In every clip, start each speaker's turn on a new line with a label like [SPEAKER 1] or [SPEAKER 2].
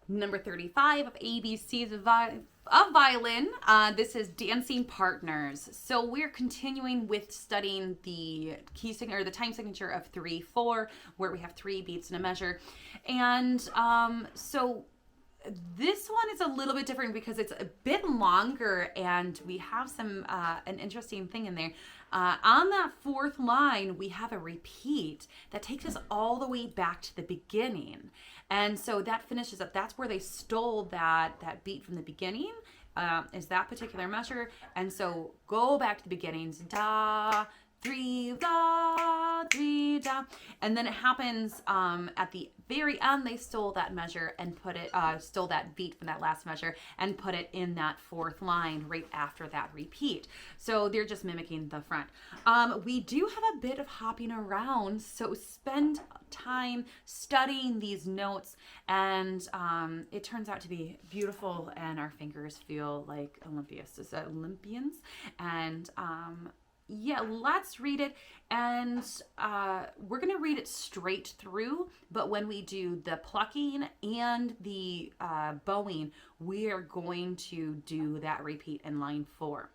[SPEAKER 1] Number 35 of ABCs of violin. This is dancing partners. So we're continuing with studying the key signature, or the time signature of 3/4, where we have 3 beats in a measure. And so this one is a little bit different because it's a bit longer, and we have some an interesting thing in there. On that 4th line, we have a repeat that takes us all the way back to the beginning. And so that finishes up. That's where they stole that beat from the beginning, is that particular measure. And so go back to the beginnings. Da, 3, da, 3, da. And then it happens at the very end, they stole that measure and put it, stole that beat from that last measure and put it in that 4th line right after that repeat. So they're just mimicking the front. We do have a bit of hopping around, so spend time studying these notes, and it turns out to be beautiful, and our fingers feel like Olympians. And yeah, let's read it. And we're going to read it straight through, but when we do the plucking and the bowing, we are going to do that repeat in line 4.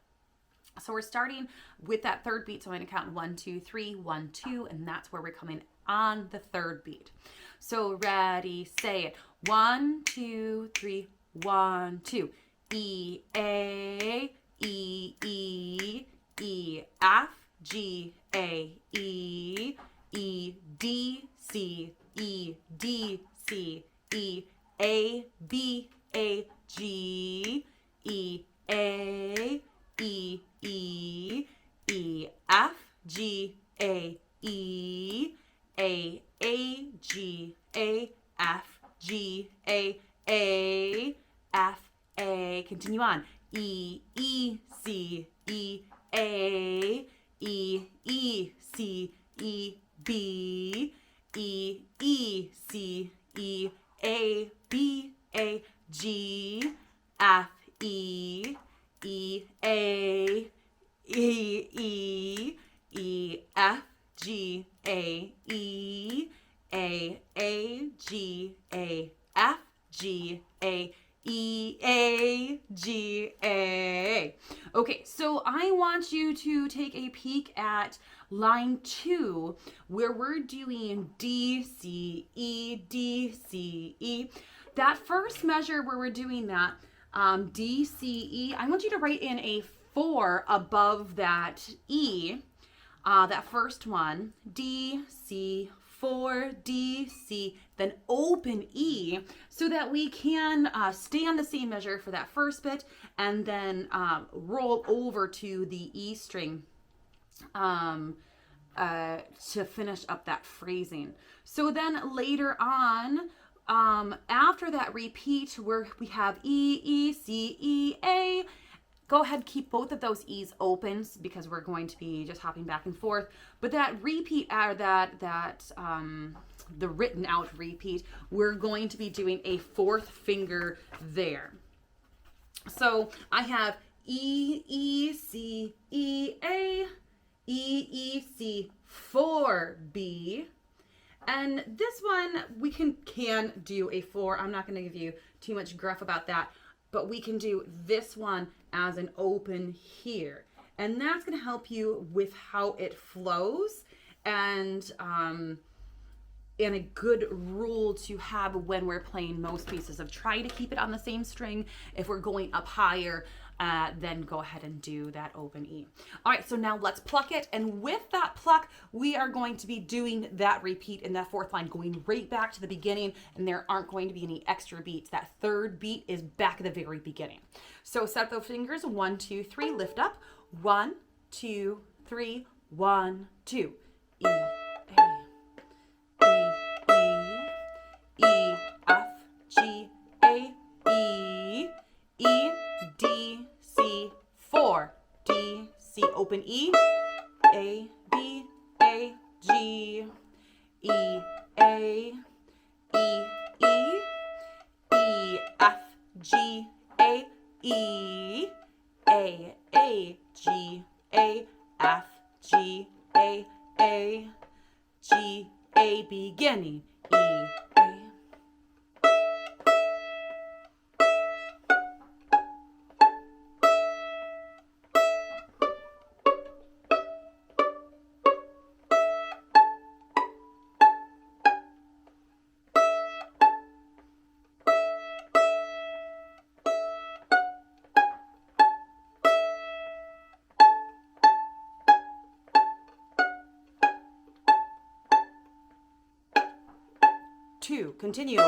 [SPEAKER 1] So we're starting with that 3rd beat. So I'm going to count 1, 2, 3, 1, 2, and that's where we're coming on the 3rd beat. So ready, say it. 1, 2, 3, 1, 2. E, A, E, E, E, F, G, A, E, E, D, C, E, D, C, E, A, B, A, G, E, A, E, E, E, F, G, A, E, A, G, A, F, G, A, F, A. Continue on. E, E, C, E, A, E, E, C, E, B, E, E, C, E, A, B, A, G, F, E, E, A, E, E, E, F, G, A, E, G, A, F, G, A, E, A, G, A. Okay, so I want you to take a peek at line 2, where we're doing D, C, E, D, C, E. That first measure where we're doing that, D, C, E, I want you to write in a 4 above that E, that first one, D, C, 4, D, C, then open E, so that we can stay on the same measure for that first bit, and then roll over to the E string to finish up that phrasing. So then later on, after that repeat where we have E, E, C, E, A, go ahead, keep both of those E's open because we're going to be just hopping back and forth. But that repeat, or the written out repeat, we're going to be doing a 4th finger there. So I have E, E, C, E, A, E, E, C, 4, B. And this one, we can do a 4. I'm not going to give you too much gruff about that, but we can do this one as an open here. And that's going to help you with how it flows, and a good rule to have when we're playing most pieces of try to keep it on the same string. If we're going up higher, then go ahead and do that open E. All right, so now let's pluck it. And with that pluck, we are going to be doing that repeat in that 4th line, going right back to the beginning, and there aren't going to be any extra beats. That 3rd beat is back at the very beginning. So set up those fingers, 1, 2, 3, lift up. 1, 2, 3, 1, 2. E, A, E, F, G, A, E, E, D, C, 4, D, C, open E, A, B, A, G, E, A, E, E, E, F, G, A, E, G, A, F, G, A, G, A, beginning, E, A, 2. Continue.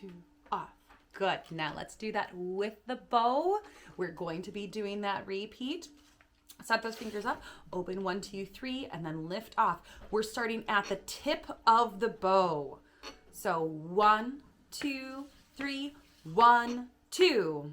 [SPEAKER 1] 2 off. Good. Now let's do that with the bow. We're going to be doing that repeat. Set those fingers up, open 1, 2, 3, and then lift off. We're starting at the tip of the bow. So 1, 2, 3, 1, 2.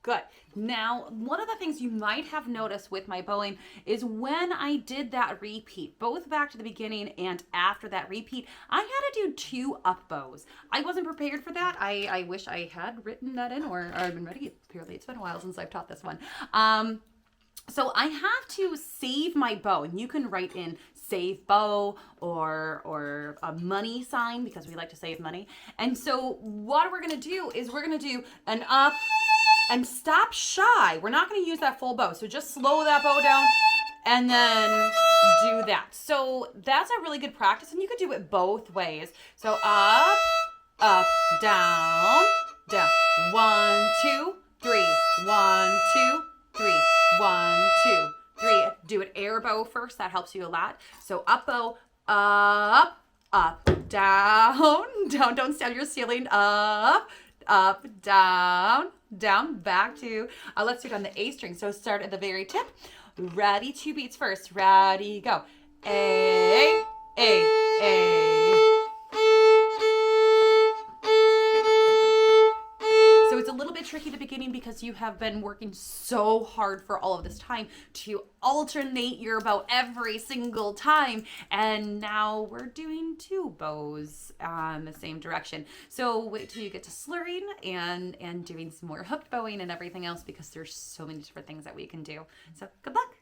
[SPEAKER 1] Good. Now, one of the things you might have noticed with my bowing is when I did that repeat, both back to the beginning and after that repeat, I had to do 2 up bows. I wasn't prepared for that. I wish I had written that in or I've been ready. Apparently it's been a while since I've taught this one. So I have to save my bow, and you can write in save bow or a money sign because we like to save money. And so what we're going to do is we're going to do an up and stop shy. We're not going to use that full bow. So just slow that bow down and then do that. So that's a really good practice, and you could do it both ways. So up, up, down, down. 1, 2, 3. 1, 2, 3. 1, 2, 3. Do it air bow first. That helps you a lot. So up bow, up, up, down, down. Don't stand your ceiling. Up, up, down, down. Back to, let's do it on the A string. So start at the very tip. Ready, 2 beats first. Ready, go. A, A, A. So it's a little bit tricky at the beginning because you have been working so hard for all of this time to alternate your bow every single time. And now we're doing 2 bows on the same direction. So wait till you get to slurring and doing some more hooked bowing and everything else because there's so many different things that we can do. So good luck.